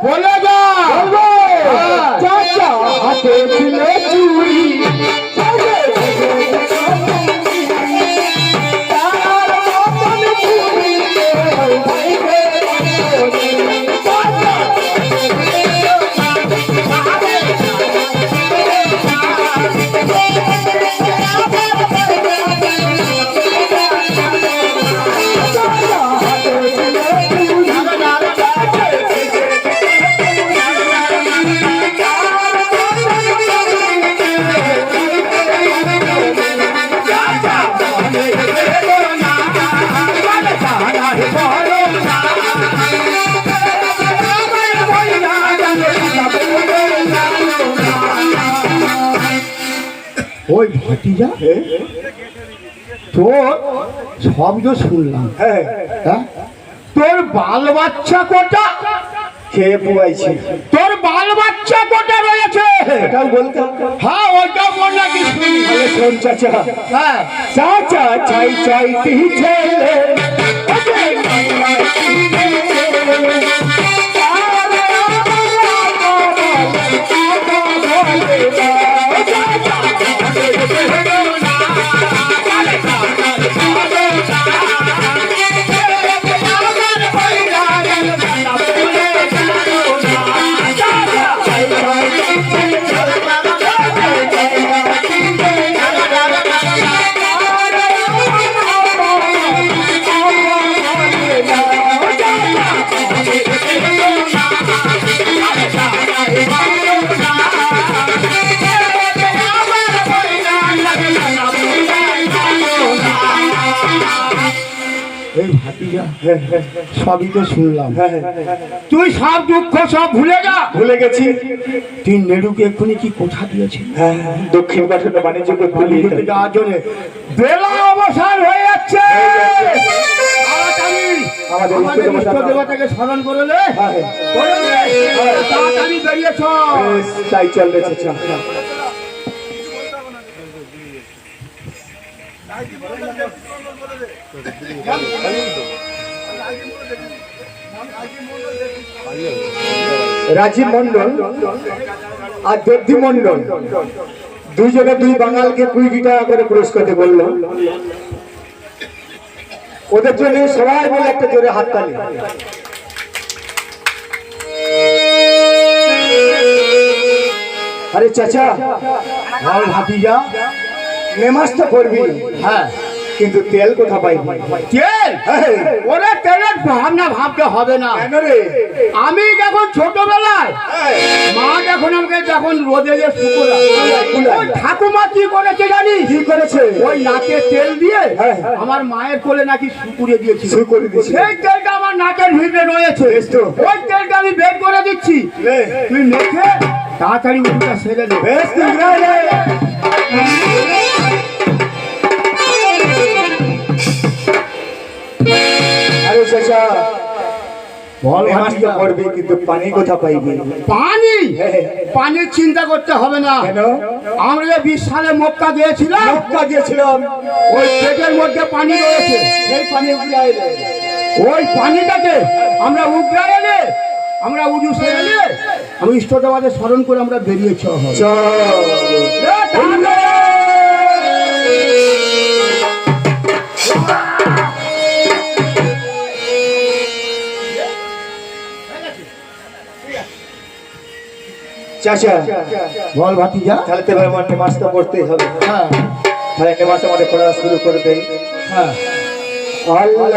বলে যা চাচা হাতে ছিল চুরি ওই ভাটিজা তোর শব্দ শুনলাম। হ্যাঁ তোর বাল বাচ্চা কটা খেয়ে পুয়াইছে। তোর বাল বাচ্চা কটা রয়েছে এটাও বলতে? হ্যাঁ ওইটাও বল নাকি শুনি। শোন চাচা, হ্যাঁ চাচা চাই চাই ছেলে সবই তো শুনলাম। তুই সব দুঃখ সব ভুলে যা। ভুলে গেছি। তুই নেড়ুকে এক্ষুনি কি কোথা দিয়েছিস? দক্ষিণ পাঠাতে বাণিজ্য করতে যাওয়ার জন্য বেলা অবসান হয়ে যাচ্ছে। আমাদের ইষ্ট দেবতাকে স্মরণ করে নে। তাড়াতাড়ি বেরিয়েছ। তাই চলবে চাচা। রাজীব মন্ডল আর দেবদী মন্ডল দুইজনে দুই বাঙালকে 20 টাকা করে পুরস্কার বলল। ওদের জন্য সবাই মিলে একটা জোরে হাততালি। আরে চাচা বল ভাতিজা, নেমাজ তো করবি, হ্যাঁ কিন্তু তেল কোথা পাইবি? তেল? ওরে তেলের ভাবনা ভাবতে হবে না। কেন রে? আমি যখন ছোটবেলায় মা যখন আমাকে যখন রোদে যে ঠাকুমা কি করেছে জানিস? কি করেছে? ওই নাকে তেল দিয়ে আমার মায়ের কোলে নাকি শুকুরে দিয়েছিল। সেই তেলটা আমার নাকের ভিতরে রয়েছে। ওই তেলটা আমি বের করে দিচ্ছি, তুই মেখে তাড়াতাড়ি উঠটা সেরে দে। আরে চাচা বল করবি, কিন্তু পানি কোথা পাইবি? পানি? পানির চিন্তা করতে হবে না। আমরা যে 20 সালে মক্কা গিয়েছিলাম, ওই পেটের মধ্যে পানি রয়েছে। সেই পানি উগড়ায় এলে, ওই পানিটাকে আমরা উগড়ায় এলে, আমরা উজু সেরে এলে, আমি ইষ্ট দেবতাকে স্মরণ করে আমরা বেরিয়েছি। চাচা বল ভাতিজা, তাহলে তো এবার নামাজটা পড়তেই হবে। হ্যাঁ তাহলে নামাজ আমাদের পড়া শুরু করে দেই। হ্যাঁ। আল্লাহ